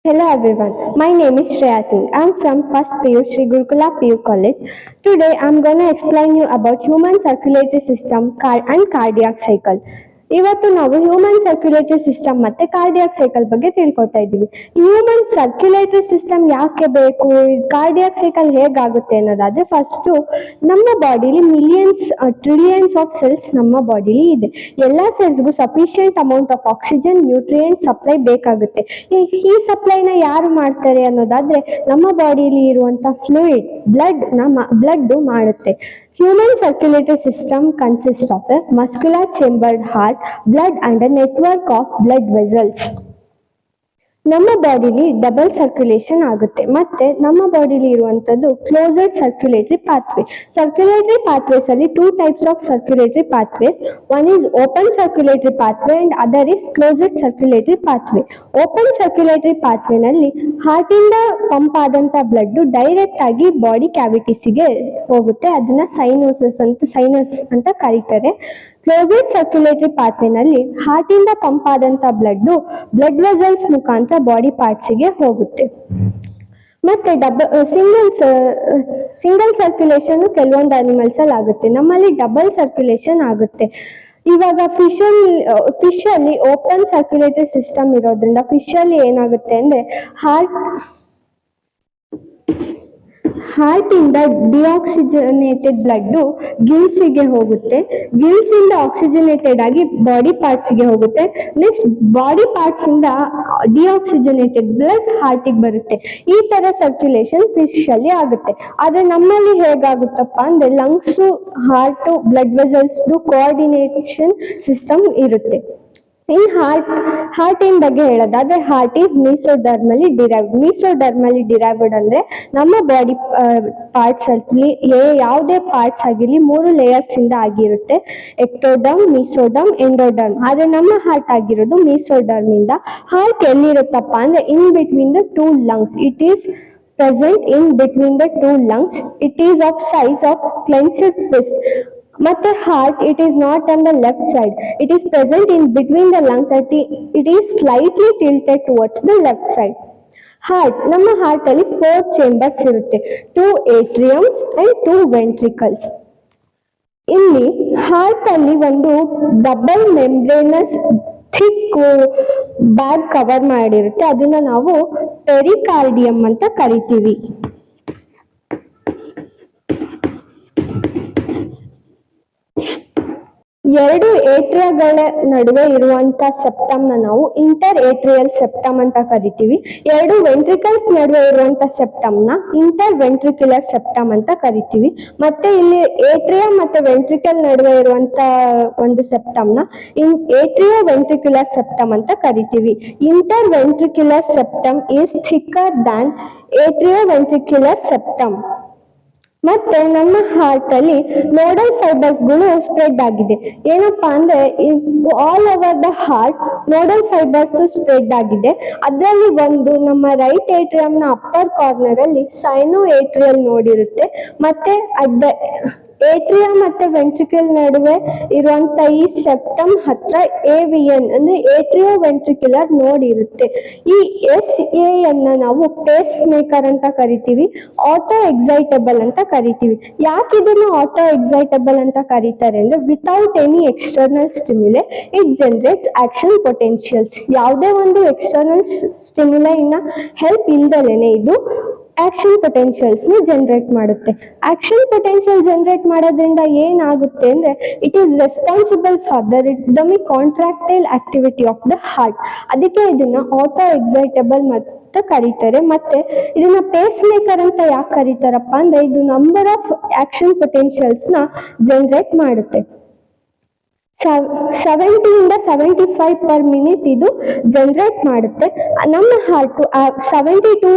Hello everyone, my name is Shreya Singh. I'm from first PU Sri Gurukula PU College. Today I'm gonna explain you about human circulatory system and cardiac cycle. ಇವತ್ತು ನಾವು human circulatory system ಮತ್ತೆ cardiac cycle ಬಗ್ಗೆ ತಿಳ್ಕೊತಾ ಇದ್ದೀವಿ. Human circulatory system ಯಾಕೆ ಬೇಕು, cardiac cycle ಹೇಗಾಗುತ್ತೆ ಅನ್ನೋದಾದ್ರೆ first ನಮ್ಮ ಬಾಡಿಲಿ ಮಿಲಿಯನ್ಸ್ ಟ್ರಿಲಿಯನ್ಸ್ ಆಫ್ ಸೆಲ್ಸ್ ನಮ್ಮ ಬಾಡಿಲಿ ಇದೆ. ಎಲ್ಲ ಸೆಲ್ಸ್ಗೂ sufficient amount of oxygen nutrient supply ಬೇಕಾಗುತ್ತೆ. ಈ ಸಪ್ಲೈನ ಯಾರು ಮಾಡ್ತಾರೆ ಅನ್ನೋದಾದ್ರೆ ನಮ್ಮ ಬಾಡಿಲಿ ಇರುವಂತ ಫ್ಲೂಯಿಡ್ ಬ್ಲಡ್ ಮಾಡುತ್ತೆ. Human circulatory system consists of a muscular chambered heart, blood and a network of blood vessels. ನಮ್ಮ ಬಾಡಿಲಿ ಡಬಲ್ ಸರ್ಕ್ಯುಲೇಷನ್ ಆಗುತ್ತೆ. ಮತ್ತೆ ನಮ್ಮ ಬಾಡಿಲಿ ಇರುವಂತದ್ದು closed circulatory pathway. Circulatory pathways ಅಲ್ಲಿ two types of circulatory pathways. One is open circulatory pathway and other is closed circulatory pathway. Open circulatory ಪಾತ್ವೇನಲ್ಲಿ heart ಇಂದ pump ಆದಂತ ಬ್ಲಡ್ ಡೈರೆಕ್ಟ್ ಆಗಿ ಬಾಡಿ ಕ್ಯಾವಿಟೀಸ್ಗೆ ಹೋಗುತ್ತೆ. ಅದನ್ನ ಸೈನಸ್ ಅಂತ ಕರೀತಾರೆ. ಕ್ಲೋಸ್ಡ್ ಸರ್ಕ್ಯುಲೇಟರಿ ಪಾತ್ವೇನಲ್ಲಿ ಹಾರ್ಟ್ ಇಂದ ಪಂಪ್ ಆದಂತ ಬ್ಲಡ್ ವೆಸಲ್ಸ್ ಮುಖಾಂತರ ಬಾಡಿ ಪಾರ್ಟ್ಸ್ಗೆ ಹೋಗುತ್ತೆ. ಮತ್ತೆ ಸಿಂಗಲ್ ಸರ್ಕ್ಯುಲೇಷನ್ ಕೆಲವೊಂದು ಅನಿಮಲ್ಸ್ ಅಲ್ಲಿ ಆಗುತ್ತೆ, ನಮ್ಮಲ್ಲಿ ಡಬಲ್ ಸರ್ಕ್ಯುಲೇಷನ್ ಆಗುತ್ತೆ. ಇವಾಗ ಫಿಶ್ ಅಲ್ಲಿ ಓಪನ್ ಸರ್ಕ್ಯುಲೇಟರಿ ಸಿಸ್ಟಮ್ ಇರೋದ್ರಿಂದ ಫಿಶ್ ಅಲ್ಲಿ ಏನಾಗುತ್ತೆ ಅಂದ್ರೆ ಹಾರ್ಟ್ ಇಂದ ಡಿಆಕ್ಸಿಜನೇಟೆಡ್ ಬ್ಲಡ್ ಗಿಲ್ಸ್ಗೆ ಹೋಗುತ್ತೆ. ಗಿಲ್ಸ್ ಇಂದ ಆಕ್ಸಿಜನೇಟೆಡ್ ಆಗಿ ಬಾಡಿ ಪಾರ್ಟ್ಸ್ ಗೆ ಹೋಗುತ್ತೆ. ನೆಕ್ಸ್ಟ್ ಬಾಡಿ ಪಾರ್ಟ್ಸ್ ಇಂದ ಡಿಆಕ್ಸಿಜನೇಟೆಡ್ ಬ್ಲಡ್ ಹಾರ್ಟಿಗೆ ಬರುತ್ತೆ. ಈ ತರ ಸರ್ಕ್ಯುಲೇಷನ್ ಫಿಶ್ ಅಲ್ಲಿ ಆಗುತ್ತೆ. ಆದ್ರೆ ನಮ್ಮಲ್ಲಿ ಹೇಗಾಗುತ್ತಪ್ಪ ಅಂದ್ರೆ lungs, heart, blood vessels coordination system ಇರುತ್ತೆ. ಇನ್ ಹಾರ್ಟ್ ಏನ್ ಬಗ್ಗೆ ಹೇಳೋದಾದ್ರೆ ಹಾರ್ಟ್ ಈಸ್ ಮೀಸೋಡರ್ಮಲಿ ಡಿರೈವ್ಡ್ ಅಂದ್ರೆ ನಮ್ಮ ಬಾಡಿ ಪಾರ್ಟ್ಸ್ ಅಲ್ಲಿ ಯಾವುದೇ ಪಾರ್ಟ್ಸ್ ಆಗಿರ್ಲಿ 3 ಲೇಯರ್ಸ್ ಇಂದ ಆಗಿರುತ್ತೆ. Ectoderm, mesoderm, endoderm. ಆದ್ರೆ ನಮ್ಮ ಹಾರ್ಟ್ ಆಗಿರೋದು ಮೀಸೋಡರ್ಮ್ ಇಂದ. ಹಾರ್ಟ್ ಎಲ್ಲಿರುತ್ತಪ್ಪ ಅಂದ್ರೆ in between the 2 lungs. It is present in between the 2 lungs. It is of size of clenched fist. ಮತ್ತೆ heart it is not on the left side. It is present in between the lungs. It is slightly tilted towards the left side. ನಮ್ಮ heart ಅಲ್ಲಿ 4 chambers ಇರುತ್ತೆ. 2 atrium and 2 ventricles. ಇಲ್ಲಿ heart ಅಲ್ಲಿ ಒಂದು double membranous thick bag cover ಮಾಡಿರುತ್ತೆ. ಅದನ್ನ ನಾವು ಪೆರಿಕಾರ್ಡಿಯಂ ಅಂತ ಕರಿತೀವಿ. ಎರಡು ಏಟ್ರಿಯಾಗಳ ನಡುವೆ ಇರುವಂತ ಸೆಪ್ಟಮ್ ನಾವು ಇಂಟರ್ ಏಟ್ರಿಯಲ್ ಸೆಪ್ಟಮ್ ಅಂತ ಕರಿತೀವಿ. ಎರಡು ವೆಂಟ್ರಿಕಲ್ಸ್ ನಡುವೆ ಇರುವಂತ ಸೆಪ್ಟಮ್ ಇಂಟರ್ ವೆಂಟ್ರಿಕ್ಯುಲರ್ ಸೆಪ್ಟಮ್ ಅಂತ ಕರಿತೀವಿ. ಮತ್ತೆ ಇಲ್ಲಿ ಏಟ್ರಿಯಾ ಮತ್ತೆ ವೆಂಟ್ರಿಕಲ್ ನಡುವೆ ಇರುವಂತ ಒಂದು ಸೆಪ್ಟಮ್ ಏಟ್ರಿಯೋ ವೆಂಟ್ರಿಕ್ಯುಲರ್ ಸೆಪ್ಟಮ್ ಅಂತ ಕರಿತೀವಿ. Interventricular septum is thicker than atrioventricular septum. ಮತ್ತೆ ನಮ್ಮ ಹಾರ್ಟ್ ಅಲ್ಲಿ ನೋಡಲ್ ಫೈಬರ್ಸ್ ಗಳು ಸ್ಪ್ರೆಡ್ ಆಗಿದೆ. ಏನಪ್ಪಾ ಅಂದ್ರೆ all over the heart nodal fibres spread ಆಗಿದೆ. ಅದರಲ್ಲಿ ಒಂದು ನಮ್ಮ ರೈಟ್ ಏಟ್ರಿಯಂ ನ ಅಪ್ಪರ್ ಕಾರ್ನರ್ ಅಲ್ಲಿ ಸೈನೋ ಏಟ್ರಿಯಲ್ ನೋಡ್ ಇರುತ್ತೆ. ಮತ್ತೆ ಏಟ್ರಿಯಾ ಮತ್ತೆ ವೆಂಟ್ರಿಕಲ್ ನಡುವೆ ಇರುವಂತ ಈ ಸೆಪ್ಟಮ್ ಹತ್ರ AVN ಅಂದ್ರೆ ಏಟ್ರಿಯೋ ವೆಂಟ್ರಿಕ್ಯುಲರ್ ನೋಡ್ ಇರುತ್ತೆ. ಈ SAN ನಾವು ಪೇಸ್ ಮೇಕರ್ ಅಂತ ಕರಿತೀವಿ, ಆಟೋ ಎಕ್ಸೈಟಬಲ್ ಅಂತ ಕರಿತೀವಿ. ಯಾಕೆ ಇದನ್ನ ಆಟೋ ಎಕ್ಸೈಟಬಲ್ ಅಂತ ಕರೀತಾರೆ ಅಂದ್ರೆ without any external stimuli it generates action potentials. ಯಾವುದೇ ಒಂದು ಎಕ್ಸ್ಟರ್ನಲ್ ಸ್ಟಿಮ್ಯುಲೈನ ಹೆಲ್ಪ್ ಇಲ್ದಲೇನೆ ಇದು ಆಕ್ಷನ್ ಪೊಟೆನ್ಶಿಯಲ್ಸ್ ನ ಜನರೇಟ್ ಮಾಡುತ್ತೆ. ಆಕ್ಷನ್ ಪೊಟೆನ್ಶಿಯಲ್ ಜನರೇಟ್ ಮಾಡೋದ್ರಿಂದ ಏನಾಗುತ್ತೆ ಅಂದ್ರೆ it is responsible for the rhythmic contractile activity of the heart. ಅದಕ್ಕೆ ಇದನ್ನ ಆಟೋ ಎಕ್ಸೈಟಬಲ್ ಅಂತ ಕರೀತಾರೆ. ಮತ್ತೆ ಇದನ್ನ ಪೇಸ್ ಮೇಕರ್ ಅಂತ ಯಾಕೆ ಕರೀತಾರಪ್ಪ ಅಂದ್ರೆ ಇದು ನಂಬರ್ ಆಫ್ ಆಕ್ಷನ್ ಪೊಟೆನ್ಶಿಯಲ್ಸ್ ನ ಜನರೇಟ್ ಮಾಡುತ್ತೆ. 70 ಇಂದ 75 per minute ಇದು ಜನರೇಟ್ ಮಾಡುತ್ತೆ. ನಮ್ಮ ಹಾರ್ಟ್ 72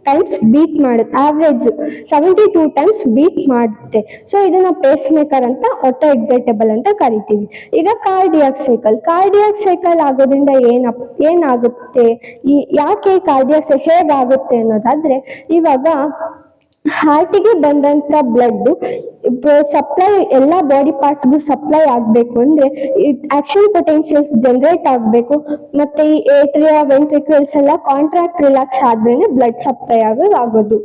ಟೈಮ್ಸ್ ಬೀಟ್ ಮಾಡುತ್ತೆ. ಆವ್ರೇಜ್ 72 ಟೈಮ್ಸ್ ಬೀಟ್ ಮಾಡುತ್ತೆ. ಸೊ ಇದನ್ನ ಪೇಸ್ ಮೇಕರ್ ಅಂತ ಆಟೋ ಎಕ್ಸೈಟಬಲ್ ಅಂತ ಕರಿತೀವಿ. ಈಗ ಕಾರ್ಡಿಯಾಕ್ ಸೈಕಲ್ ಆಗೋದ್ರಿಂದ ಏನಾಗುತ್ತೆ, ಯಾಕೆ ಕಾರ್ಡಿಯಾಕ್ ಹೇಗಾಗುತ್ತೆ ಅನ್ನೋದಾದ್ರೆ ಇವಾಗ ಹಾರ್ಟಿಗೆ ಬಂದಂತ ಬ್ಲಡ್ ಸಪ್ಲೈ ಎಲ್ಲಾ ಬಾಡಿ ಪಾರ್ಟ್ಸ್ಗೂ ಸಪ್ಲೈ ಆಗ್ಬೇಕು ಅಂದ್ರೆ ಆಕ್ಷನ್ ಪೊಟೆನ್ಶಿಯಲ್ಸ್ ಜನರೇಟ್ ಆಗ್ಬೇಕು, ಮತ್ತೆ ಈ ಏಟ್ರಿಯಾ ವೆಂಟ್ರಿಕಲ್ಸ್ ಎಲ್ಲ ಕಾಂಟ್ರಾಕ್ಟ್ ರಿಲ್ಯಾಕ್ಸ್ ಆದ್ರೇನೆ ಬ್ಲಡ್ ಸಪ್ಲೈ ಆಗೋದು.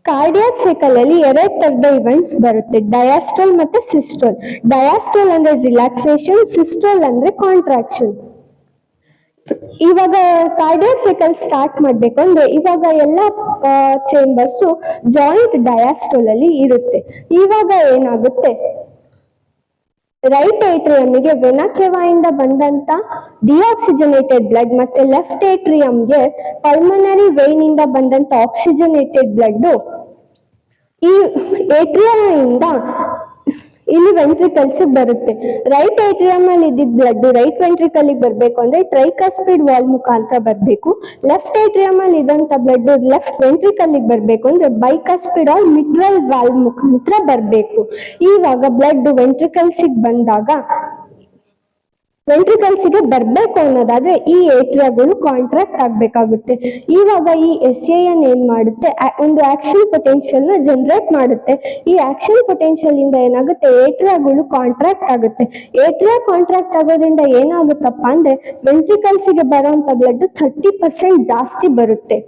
ಕಾರ್ಡಿಯಾಕ್ ಸೈಕಲ್ ಅಲ್ಲಿ ಎರಡ್ ತರದ ಇವೆಂಟ್ಸ್ ಬರುತ್ತೆ, ಡಯಾಸ್ಟ್ರೋಲ್ ಮತ್ತೆ ಸಿಸ್ಟೋಲ್. ಡಯಾಸ್ಟ್ರೋಲ್ ಅಂದ್ರೆ ರಿಲ್ಯಾಕ್ಸೇಷನ್, ಸಿಸ್ಟೋಲ್ ಅಂದ್ರೆ ಕಾಂಟ್ರಾಕ್ಷನ್. ಇವಾಗ ಕಾರ್ಡಿಯಾಕ್ ಸೈಕಲ್ ಸ್ಟಾರ್ಟ್ ಮಾಡ್ಬೇಕು ಅಂದ್ರೆ ಇವಾಗ ಎಲ್ಲ ಚೇಂಬರ್ಸ್ ಜಾಯಿಂಟ್ ಡಯಾಸ್ಟ್ರೋಲ್ ಅಲ್ಲಿ ಇರುತ್ತೆ. ಇವಾಗ ಏನಾಗುತ್ತೆ, ರೈಟ್ ಏಟ್ರಿಯಂಗೆ ವೆನಾ ಕೇವಾ ಇಂದ ಬಂದಂತ ಡಿಆಕ್ಸಿಜನೇಟೆಡ್ ಬ್ಲಡ್ ಮತ್ತೆ ಲೆಫ್ಟ್ ಏಟ್ರಿಯಂಗೆ ಪಲ್ಮನರಿ ವೇನ್ ಇಂದ ಬಂದಂತ ಆಕ್ಸಿಜನೇಟೆಡ್ ಬ್ಲಡ್ ಈ ಏಟ್ರಿಯಂ ಇಂದ ಇಲ್ಲಿ ವೆಂಟ್ರಿಕಲ್ಸ್ ಬರುತ್ತೆ. ರೈಟ್ ಏಟ್ರಿಯಂ ಅಲ್ಲಿ ಇದ್ದಿದ್ದ ಬ್ಲಡ್ ರೈಟ್ ವೆಂಟ್ರಿಕಲ್ ಬರ್ಬೇಕು ಅಂದ್ರೆ ಟ್ರೈಕಸ್ಪಿಡ್ ವಾಲ್ ಮುಖಾಂತರ ಬರ್ಬೇಕು. ಲೆಫ್ಟ್ ಏಟ್ರಿಯಂ ಅಲ್ಲಿ ಇದ್ದಂತ ಬ್ಲಡ್ ಲೆಫ್ಟ್ ವೆಂಟ್ರಿಕಲ್ ಬರ್ಬೇಕು ಅಂದ್ರೆ ಬೈಕಸ್ಪಿಡ್ ಆರ್ ಮಿಟ್ರಲ್ ವಾಲ್ ಮುಖಾಂತರ ಬರ್ಬೇಕು. ಇವಾಗ ಬ್ಲಡ್ ವೆಂಟ್ರಿಕಲ್ಸ್ ಬಂದಾಗ ವೆಂಟ್ರಿಕಲ್ಸ್ಗೆ ಬರ್ಬೇಕು ಅನ್ನೋದಾದ್ರೆ ಈ ಏಟ್ರಿಯಾಗಳು ಕಾಂಟ್ರಾಕ್ಟ್ ಆಗ್ಬೇಕಾಗುತ್ತೆ. ಇವಾಗ ಈ SAN ಏನ್ ಮಾಡುತ್ತೆ, ಒಂದು ಆಕ್ಷನ್ ಪೊಟೆನ್ಶಿಯಲ್ ನ ಜನರೇಟ್ ಮಾಡುತ್ತೆ. ಈ ಆಕ್ಷನ್ ಪೊಟೆನ್ಶಿಯಲ್ ಇಂದ ಏನಾಗುತ್ತೆ, ಏಟ್ರಿಯಾಗಳು ಕಾಂಟ್ರಾಕ್ಟ್ ಆಗುತ್ತೆ. ಏಟ್ರಿಯಾ ಕಾಂಟ್ರಾಕ್ಟ್ ಆಗೋದ್ರಿಂದ ಏನಾಗುತ್ತಪ್ಪ ಅಂದ್ರೆ ವೆಂಟ್ರಿಕಲ್ಸ್ಗೆ ಬರುವಂತ ಬ್ಲಡ್ 30% ಜಾಸ್ತಿ ಬರುತ್ತೆ.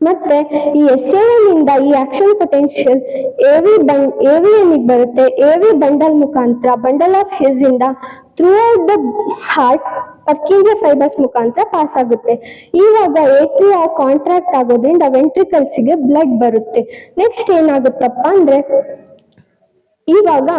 ಮತ್ತೆ ಈ SAN ಇಂದ ಈ ಆಕ್ಷನ್ ಪೊಟೆನ್ಶಿಯಲ್ AVN ಬರುತ್ತೆ. AV ಬಂಡಲ್ ಮುಖಾಂತರ ಬಂಡಲ್ ಆಫ್ ಹಿಸ್ ಇಂದ throughout the heart Purkinje fibres ಮುಖಾಂತರ ಪಾಸ್ ಆಗುತ್ತೆ. ಇವಾಗ ಏಟ್ರಿಯಾ ಕಾಂಟ್ರಾಕ್ಟ್ ಆಗೋದ್ರಿಂದ ವೆಂಟ್ರಿಕಲ್ಸ್ಗೆ ಬ್ಲಡ್ ಬರುತ್ತೆ. ನೆಕ್ಸ್ಟ್ ಏನಾಗುತ್ತಪ್ಪ ಅಂದ್ರೆ ಇವಾಗ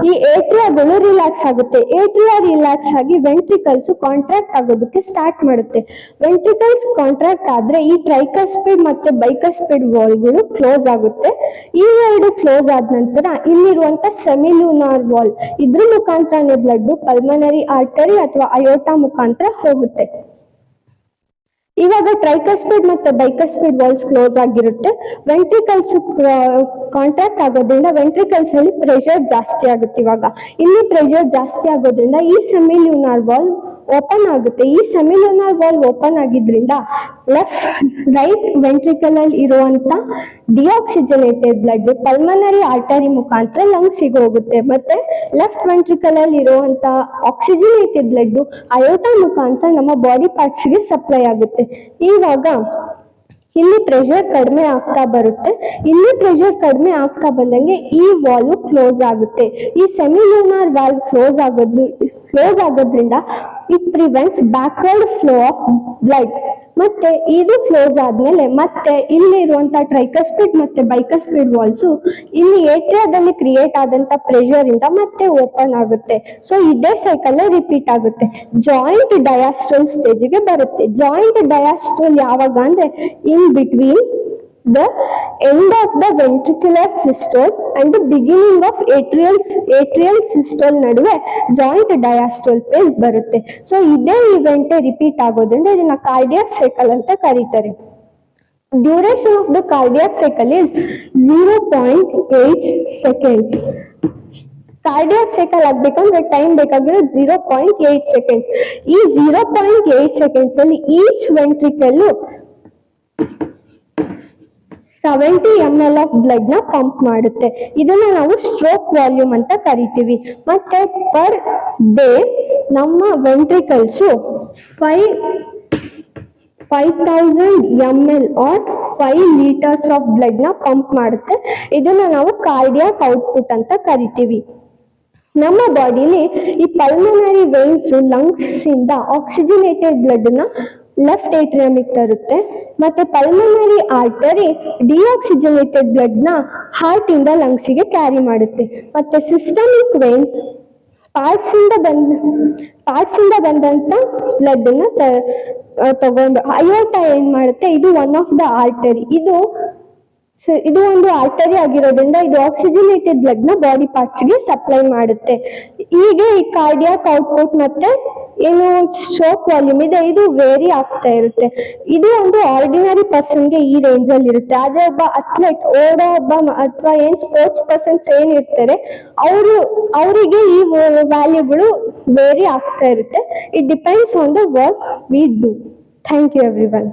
ಈ ಏಟ್ರಿಯಾಗಳು ರಿಲ್ಯಾಕ್ಸ್ ಆಗುತ್ತೆ. ಏಟ್ರಿಯಾ ರಿಲ್ಯಾಕ್ಸ್ ಆಗಿ ವೆಂಟ್ರಿಕಲ್ಸ್ ಕಾಂಟ್ರಾಕ್ಟ್ ಆಗೋದಕ್ಕೆ ಸ್ಟಾರ್ಟ್ ಮಾಡುತ್ತೆ. ವೆಂಟ್ರಿಕಲ್ಸ್ ಕಾಂಟ್ರಾಕ್ಟ್ ಆದ್ರೆ ಈ ಟ್ರೈಕಸ್ಪಿಡ್ ಮತ್ತೆ ಬೈಕಸ್ಪಿಡ್ ವಾಲ್ಗಳು ಕ್ಲೋಸ್ ಆಗುತ್ತೆ. ಈ ಎರಡು ಕ್ಲೋಸ್ ಆದ ನಂತರ ಇಲ್ಲಿರುವಂತ ಸೆಮಿಲ್ಯೂನಾರ್ ವಾಲ್ ಇದ್ರ ಮುಖಾಂತರನೇ ಬ್ಲಡ್ ಪಲ್ಮನರಿ ಆರ್ಟರಿ ಅಥವಾ ಅಯೋಟಾ ಮುಖಾಂತರ ಹೋಗುತ್ತೆ. ಇವಾಗ ಟ್ರೈಕಸ್ಪಿಡ್ ಮತ್ತೆ ಬೈಕಸ್ಪಿಡ್ ವಾಲ್ಸ್ ಕ್ಲೋಸ್ ಆಗಿರುತ್ತೆ. ವೆಂಟ್ರಿಕಲ್ಸ್ ಕಾಂಟ್ರಾಕ್ಟ್ ಆಗೋದ್ರಿಂದ ವೆಂಟ್ರಿಕಲ್ಸ್ ಅಲ್ಲಿ ಪ್ರೆಷರ್ ಜಾಸ್ತಿ ಆಗುತ್ತೆ. ಇವಾಗ ಇಲ್ಲಿ ಪ್ರೆಷರ್ ಜಾಸ್ತಿ ಆಗೋದ್ರಿಂದ ಈ ಸೆಮಿಲ್ಯೂನಾರ್ ವಾಲ್ ಓಪನ್ ಆಗುತ್ತೆ. ಈ ಸೆಮಿಲ್ಯೂನಾರ್ ವಾಲ್ ಓಪನ್ ಆಗಿದ್ರಿಂದ ರೈಟ್ ವೆಂಟ್ರಿಕಲ್ ಅಲ್ಲಿ ಇರುವಂತ ಡಿಆಕ್ಸಿಜನೇಟೆಡ್ ಬ್ಲಡ್ ಪಲ್ಮನರಿ ಆರ್ಟರಿ ಮುಖಾಂತರ ಲಂಗ್ಸಿಗೆ ಹೋಗುತ್ತೆ. ಮತ್ತೆ ಲೆಫ್ಟ್ ವೆಂಟ್ರಿಕಲ್ ಅಲ್ಲಿ ಇರುವಂತ ಆಕ್ಸಿಜನೇಟೆಡ್ ಬ್ಲಡ್ ಅಯೋಟಾ ಮುಖಾಂತರ ನಮ್ಮ ಬಾಡಿ ಪಾರ್ಟ್ಸ್ ಗೆ ಸಪ್ಲೈ ಆಗುತ್ತೆ. ಇವಾಗ ಇಲ್ಲಿ ಪ್ರೆಷರ್ ಕಡಿಮೆ ಆಗ್ತಾ ಬರುತ್ತೆ. ಇಲ್ಲಿ ಪ್ರೆಷರ್ ಕಡಿಮೆ ಆಗ್ತಾ ಬಂದಂಗೆ ಈ ವಾಲ್ ಕ್ಲೋಸ್ ಆಗುತ್ತೆ. ಈ ಸೆಮಿಲ್ಯೂನಾರ್ ವಾಲ್ ಕ್ಲೋಸ್ ಆಗೋದ್ರಿಂದ it prevents backward flow of blood. ಮತ್ತೆ ಇದು ಕ್ಲೋಸ್ ಆದ್ಮೇಲೆ ಮತ್ತೆ ಇಲ್ಲಿ ಇರುವಂತ ಟ್ರೈಕಸ್ಪಿಡ್ ಮತ್ತೆ ಬೈಕಸ್ಪಿಡ್ ವಾಲ್ಸ್ ಇಲ್ಲಿ ಏಟ್ರಿಯಾದಲ್ಲಿ ಕ್ರಿಯೇಟ್ ಆದಂತ ಪ್ರೆಷರ್ ಇಂದ ಮತ್ತೆ ಓಪನ್ ಆಗುತ್ತೆ. ಸೊ ಇದೇ ಸೈಕಲ್ ರಿಪೀಟ್ ಆಗುತ್ತೆ. ಜಾಯಿಂಟ್ ಡಯಾಸ್ಟ್ರೋಲ್ ಸ್ಟೇಜ್ಗೆ ಬರುತ್ತೆ. ಜಾಯಿಂಟ್ ಡಯಾಸ್ಟ್ರೋಲ್ ಯಾವಾಗ ಅಂದ್ರೆ in between the end of the ventricular systole and the beginning of atrial systole ನಡುವೆ ಜಾಯಿಂಟ್ ಡಯಾಸ್ಟ್ರೋಲ್ ಫೇಸ್ ಬರುತ್ತೆ. ಸೊ ಇದೇ ಇವೆಂಟ್ ರಿಪೀಟ್ ಆಗೋದ್ರಿಂದ ಇದನ್ನ ಕಾರ್ಡಿಯಾಕ್ ಸೈಕಲ್ ಅಂತ ಕರೀತಾರೆ. Duration of the cardiac cycle is 0.8 seconds. Cardiac cycle ಆಗ್ಬೇಕಂದ್ರೆ time ಬೇಕಾಗಿರೋ 0.8 seconds. ಈ 0.8 seconds ಅಲ್ಲಿ each ventricle 70 ml of blood ನ ಪಂಪ್ ಮಾಡುತ್ತೆ. ಇದನ್ನ ನಾವು ಸ್ಟ್ರೋಕ್ ವಾಲ್ಯೂಮ್ ಅಂತ ಕರಿತೀವಿ. ಮತ್ತೆ ಪರ್ ಡೇ ನಮ್ಮ ventricles 5000 ml or 5 litres of blood ನ ಪಂಪ್ ಮಾಡುತ್ತೆ. ಇದನ್ನ ನಾವು ಕಾರ್ಡಿಯಾಕ್ ಔಟ್ಪುಟ್ ಅಂತ ಕರಿತೀವಿ. ನಮ್ಮ ಬಾಡಿಲಿ ಈ ಪಲ್ಮನರಿ ವೇನ್ಸ್ ಲಂಗ್ಸ್ ಇಂದ ಆಕ್ಸಿಜನೇಟೆಡ್ ಬ್ಲಡ್ ನ ಲೆಫ್ಟ್ ಏಟ್ರಿಯಮಿಗೆ ತರುತ್ತೆ. ಮತ್ತೆ ಪಲ್ಮನರಿ ಆರ್ಟರಿ ಡಿಆಕ್ಸಿಜನೇಟೆಡ್ ಬ್ಲಡ್ ನ ಹಾರ್ಟ್ ಇಂದ ಲಂಗ್ಸಿಗೆ ಕ್ಯಾರಿ ಮಾಡುತ್ತೆ. ಮತ್ತೆ ಸಿಸ್ಟಮಿಕ್ ವೇನ್ ಪಾರ್ಟ್ಸ್ ಇಂದ ಬಂದಂತ ಬ್ಲಡ್ ನ ತಗೊಂಡು ಅಯೋಟಾ ಏನ್ ಮಾಡುತ್ತೆ, ಇದು ಒನ್ ಆಫ್ ದ ಆರ್ಟರಿ. ಇದು ಸೊ ಇದು ಒಂದು ಆರ್ಟರಿ ಆಗಿರೋದ್ರಿಂದ ಇದು ಆಕ್ಸಿಜನೇಟೆಡ್ ಬ್ಲಡ್ ನ ಬಾಡಿ ಪಾರ್ಟ್ಸ್ ಗೆ ಸಪ್ಲೈ ಮಾಡುತ್ತೆ. ಹೀಗೆ ಈ ಕಾರ್ಡಿಯಾಕ್ ಔಟ್ಪುಟ್ ಮತ್ತೆ ಏನು ಸ್ಟ್ರೋಕ್ ವಾಲ್ಯೂಮ್ ಇದೆ ಇದು ವೇರಿ ಆಗ್ತಾ ಇರುತ್ತೆ. ಇದು ಒಂದು ಆರ್ಡಿನರಿ ಪರ್ಸನ್ ಗೆ ಈ ರೇಂಜ್ ಅಲ್ಲಿ ಇರುತ್ತೆ. ಆದ್ರೆ ಒಬ್ಬ ಅಥ್ಲೆಟ್ ಓಡೋ ಒಬ್ಬ ಅಥವಾ ಏನ್ ಸ್ಪೋರ್ಟ್ಸ್ ಪರ್ಸನ್ಸ್ ಏನ್ ಇರ್ತಾರೆ ಅವರಿಗೆ ಈ ವ್ಯಾಲ್ಯೂಗಳು ವೇರಿ ಆಗ್ತಾ ಇರುತ್ತೆ. It depends on the work we do. Thank you every one.